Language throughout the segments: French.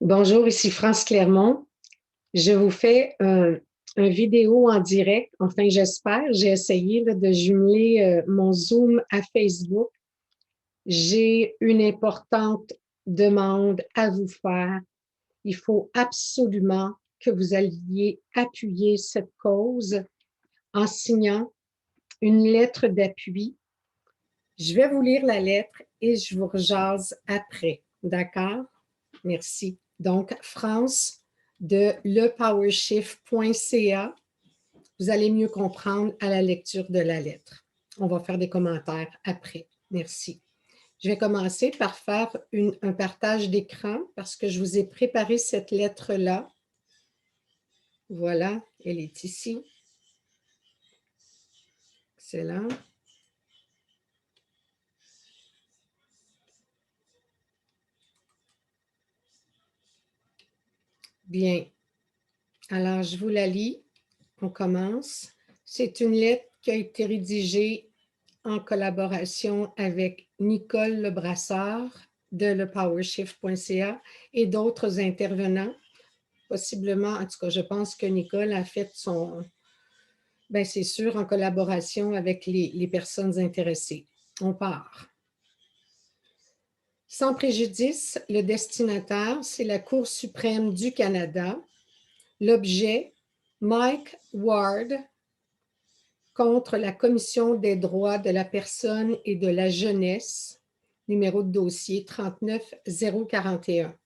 Bonjour, ici France Clermont. Je vous fais un vidéo en direct. Enfin, j'espère. J'ai essayé là, de jumeler mon Zoom à Facebook. J'ai une importante demande à vous faire. Il faut absolument que vous alliez appuyer cette cause en signant une lettre d'appui. Je vais vous lire la lettre et je vous rejase après. D'accord? Merci. Donc, France de lepowershift.ca. Vous allez mieux comprendre à la lecture de la lettre. On va faire des commentaires après. Merci. Je vais commencer par faire un partage d'écran parce que je vous ai préparé cette lettre-là. Voilà, elle est ici. Excellent. Bien. Alors, je vous la lis. On commence. C'est une lettre qui a été rédigée en collaboration avec Nicole Lebrassard de lepowershift.ca et d'autres intervenants. Possiblement, en tout cas, je pense que Nicole a fait c'est sûr, en collaboration avec les personnes intéressées. On part. Sans préjudice, le destinataire, c'est la Cour suprême du Canada. L'objet, Mike Ward, contre la Commission des droits de la personne et de la jeunesse, numéro de dossier 39041.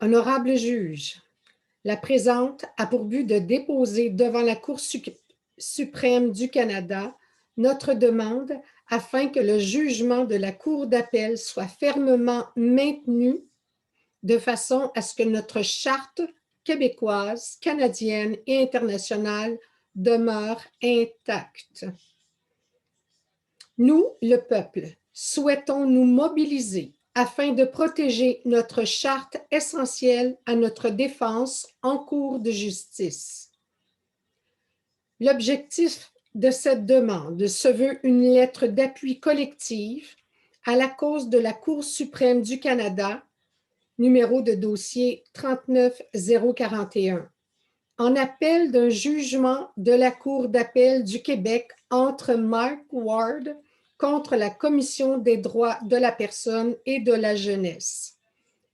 Honorable juge, la présente a pour but de déposer devant la Cour suprême du Canada notre demande afin que le jugement de la Cour d'appel soit fermement maintenu de façon à ce que notre charte québécoise, canadienne et internationale demeure intacte. Nous, le peuple, souhaitons nous mobiliser afin de protéger notre charte essentielle à notre défense en cours de justice. L'objectif de cette demande se veut une lettre d'appui collective à la cause de la Cour suprême du Canada, numéro de dossier 39041, en appel d'un jugement de la Cour d'appel du Québec entre Mike Ward contre la Commission des droits de la personne et de la jeunesse.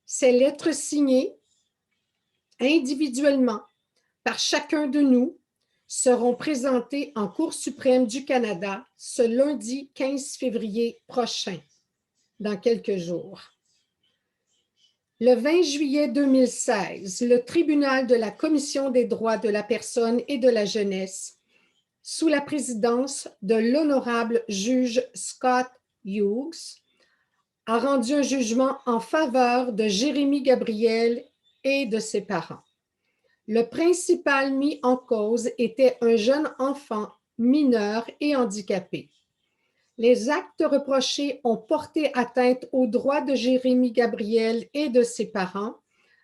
Ces lettres signées individuellement par chacun de nous seront présentées en Cour suprême du Canada ce lundi 15 février prochain, dans quelques jours. Le 20 juillet 2016, le tribunal de la Commission des droits de la personne et de la jeunesse, sous la présidence de l'honorable juge Scott Hughes, a rendu un jugement en faveur de Jérémy Gabriel et de ses parents. Le principal mis en cause était un jeune enfant mineur et handicapé. Les actes reprochés ont porté atteinte aux droits de Jérémy Gabriel et de ses parents,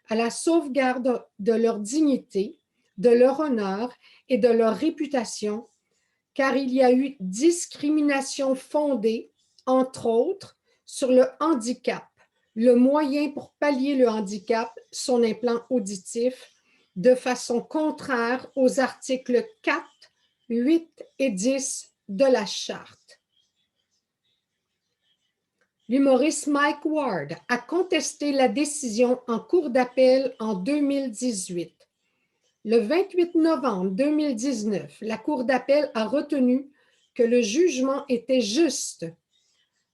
à la sauvegarde de leur dignité, de leur honneur et de leur réputation, car il y a eu discrimination fondée, entre autres, sur le handicap, le moyen pour pallier le handicap, son implant auditif, de façon contraire aux articles 4, 8 et 10 de la Charte. L'humoriste Mike Ward a contesté la décision en cour d'appel en 2018. Le 28 novembre 2019, la Cour d'appel a retenu que le jugement était juste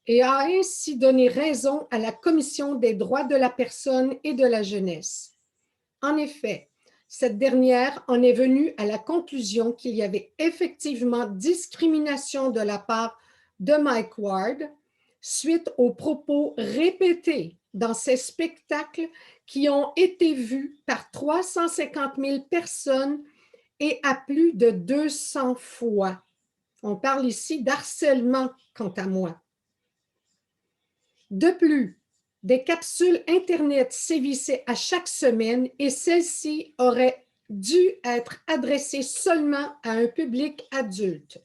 et a ainsi donné raison à la Commission des droits de la personne et de la jeunesse. En effet, cette dernière en est venue à la conclusion qu'il y avait effectivement discrimination de la part de Mike Ward suite aux propos répétés dans ces spectacles qui ont été vus par 350 000 personnes et à plus de 200 fois. On parle ici d'harcèlement, quant à moi. De plus, des capsules Internet sévissaient à chaque semaine et celles-ci auraient dû être adressées seulement à un public adulte.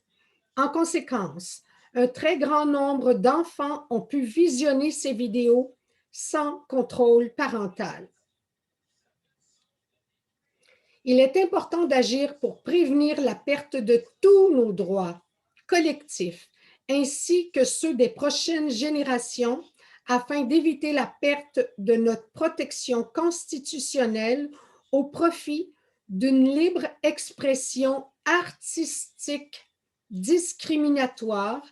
En conséquence, un très grand nombre d'enfants ont pu visionner ces vidéos sans contrôle parental. Il est important d'agir pour prévenir la perte de tous nos droits collectifs, ainsi que ceux des prochaines générations, afin d'éviter la perte de notre protection constitutionnelle au profit d'une libre expression artistique discriminatoire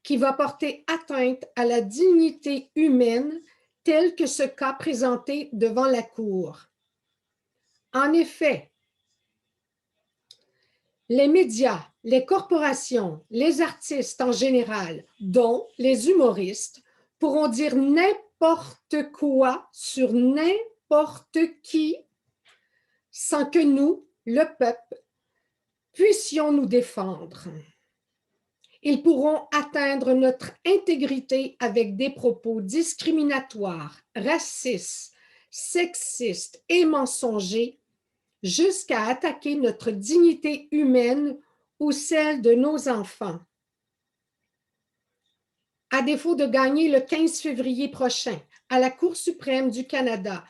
qui va porter atteinte à la dignité humaine, tel que ce cas présenté devant la Cour. En effet, les médias, les corporations, les artistes en général, dont les humoristes, pourront dire n'importe quoi sur n'importe qui sans que nous, le peuple, puissions nous défendre. Ils pourront atteindre notre intégrité avec des propos discriminatoires, racistes, sexistes et mensongers, jusqu'à attaquer notre dignité humaine ou celle de nos enfants. À défaut de gagner le 15 février prochain à la Cour suprême du Canada,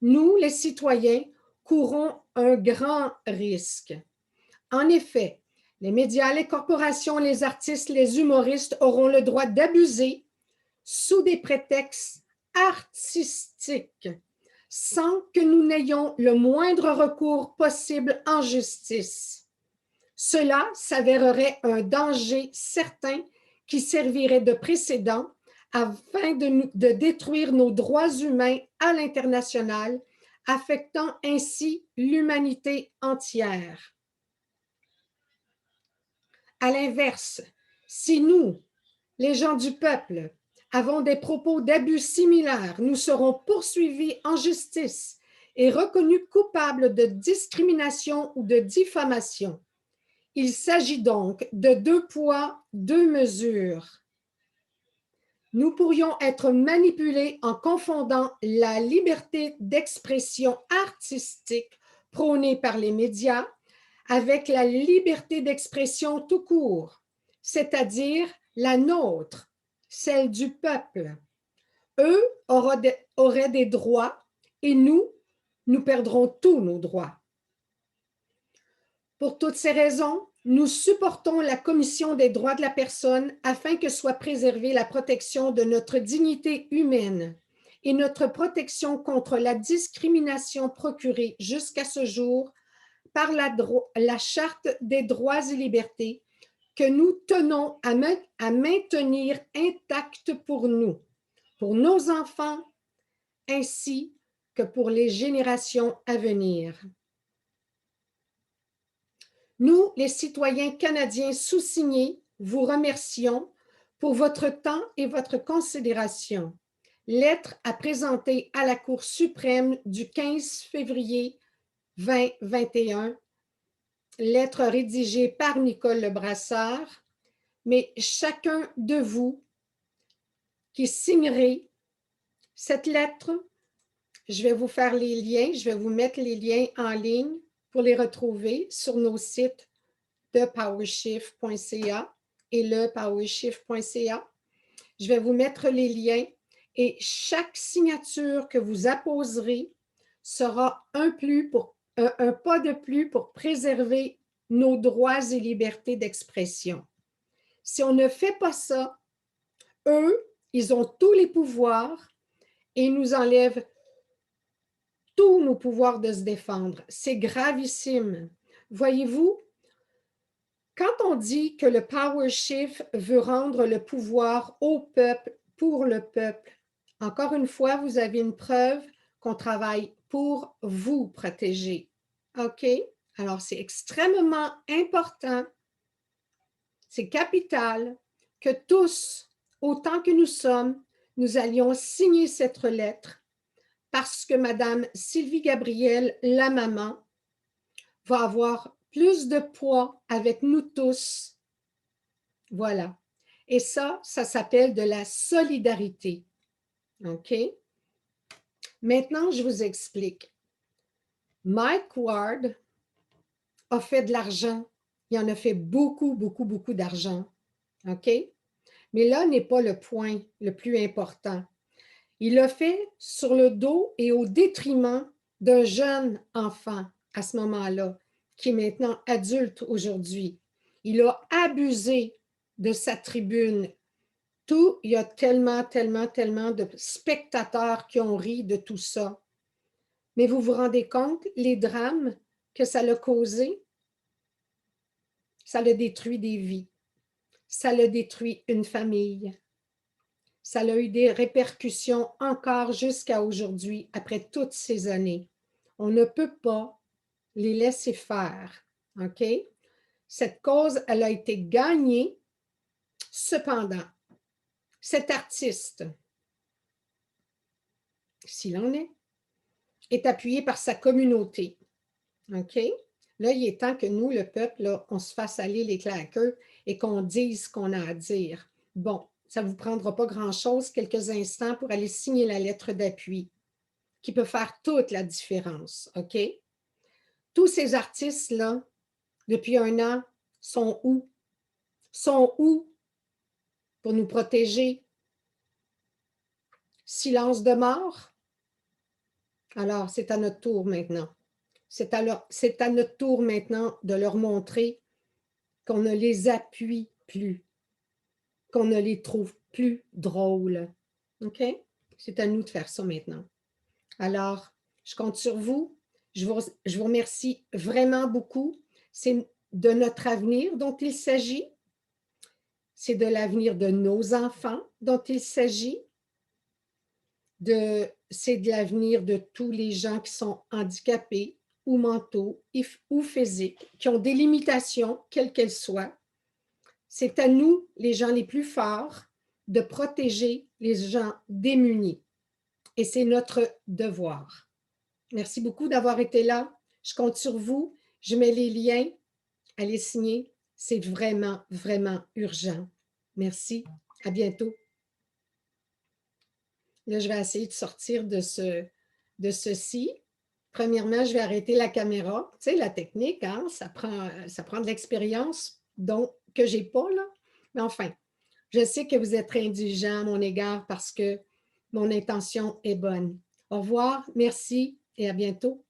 nous, les citoyens, courons un grand risque. En effet, les médias, les corporations, les artistes, les humoristes auront le droit d'abuser sous des prétextes artistiques sans que nous n'ayons le moindre recours possible en justice. Cela s'avérerait un danger certain qui servirait de précédent afin de détruire nos droits humains à l'international, affectant ainsi l'humanité entière. À l'inverse, si nous, les gens du peuple, avons des propos d'abus similaires, nous serons poursuivis en justice et reconnus coupables de discrimination ou de diffamation. Il s'agit donc de 2 poids, 2 mesures. Nous pourrions être manipulés en confondant la liberté d'expression artistique prônée par les médias avec la liberté d'expression tout court, c'est-à-dire la nôtre, celle du peuple. Eux auraient des droits et nous perdrons tous nos droits. Pour toutes ces raisons, nous supportons la Commission des droits de la personne afin que soit préservée la protection de notre dignité humaine et notre protection contre la discrimination procurée jusqu'à ce jour par la Charte des droits et libertés que nous tenons à maintenir intacte pour nous, pour nos enfants, ainsi que pour les générations à venir. Nous, les citoyens canadiens sous-signés, vous remercions pour votre temps et votre considération. Lettre à présenter à la Cour suprême du 15 février 2021. Lettre rédigée par Nicole Lebrassard, mais chacun de vous qui signerez cette lettre, je vais vous faire les liens, je vais vous mettre les liens en ligne pour les retrouver sur nos sites de powershift.ca et le powershift.ca. Je vais vous mettre les liens et chaque signature que vous apposerez sera un pas de plus pour préserver nos droits et libertés d'expression. Si on ne fait pas ça, eux, ils ont tous les pouvoirs et ils nous enlèvent tous nos pouvoirs de se défendre. C'est gravissime. Voyez-vous, quand on dit que le Power Shift veut rendre le pouvoir au peuple, pour le peuple, encore une fois, vous avez une preuve qu'on travaille pour vous protéger. OK? Alors, c'est extrêmement important, c'est capital que tous, autant que nous sommes, nous allions signer cette lettre parce que Madame Sylvie Gabriel, la maman, va avoir plus de poids avec nous tous. Voilà. Et ça s'appelle de la solidarité. OK? Maintenant, je vous explique. Mike Ward a fait de l'argent. Il en a fait beaucoup, beaucoup, beaucoup d'argent. OK? Mais là n'est pas le point le plus important. Il l'a fait sur le dos et au détriment d'un jeune enfant à ce moment-là, qui est maintenant adulte aujourd'hui. Il a abusé de sa tribune. Il y a tellement, tellement, tellement de spectateurs qui ont ri de tout ça. Mais vous vous rendez compte, les drames que ça l'a causé? Ça l'a détruit des vies. Ça l'a détruit une famille. Ça a eu des répercussions encore jusqu'à aujourd'hui, après toutes ces années. On ne peut pas les laisser faire, OK? Cette cause, elle a été gagnée. Cependant, cet artiste, s'il en est appuyé par sa communauté, OK? Là, il est temps que nous, le peuple, là, on se fasse aller les claqueurs et qu'on dise ce qu'on a à dire. Bon, ça ne vous prendra pas grand-chose, quelques instants, pour aller signer la lettre d'appui qui peut faire toute la différence, OK? Tous ces artistes-là, depuis 1 an, sont où? Sont où pour nous protéger? Silence de mort? Alors, c'est à notre tour maintenant. C'est à notre tour maintenant de leur montrer qu'on ne les appuie plus, qu'on ne les trouve plus drôles. OK? C'est à nous de faire ça maintenant. Alors, je compte sur vous. Je vous remercie vraiment beaucoup. C'est de notre avenir dont il s'agit. C'est de l'avenir de nos enfants dont il s'agit. C'est de l'avenir de tous les gens qui sont handicapés ou mentaux ou physiques, qui ont des limitations, quelles qu'elles soient. C'est à nous, les gens les plus forts, de protéger les gens démunis. Et c'est notre devoir. Merci beaucoup d'avoir été là. Je compte sur vous. Je mets les liens. Allez signer. C'est vraiment, vraiment urgent. Merci. À bientôt. Là, je vais essayer de sortir de ceci. Premièrement, je vais arrêter la caméra. Tu sais, la technique, hein, ça prend de l'expérience que je n'ai pas, là. Mais enfin, je sais que vous êtes très indulgents à mon égard parce que mon intention est bonne. Au revoir, merci et à bientôt.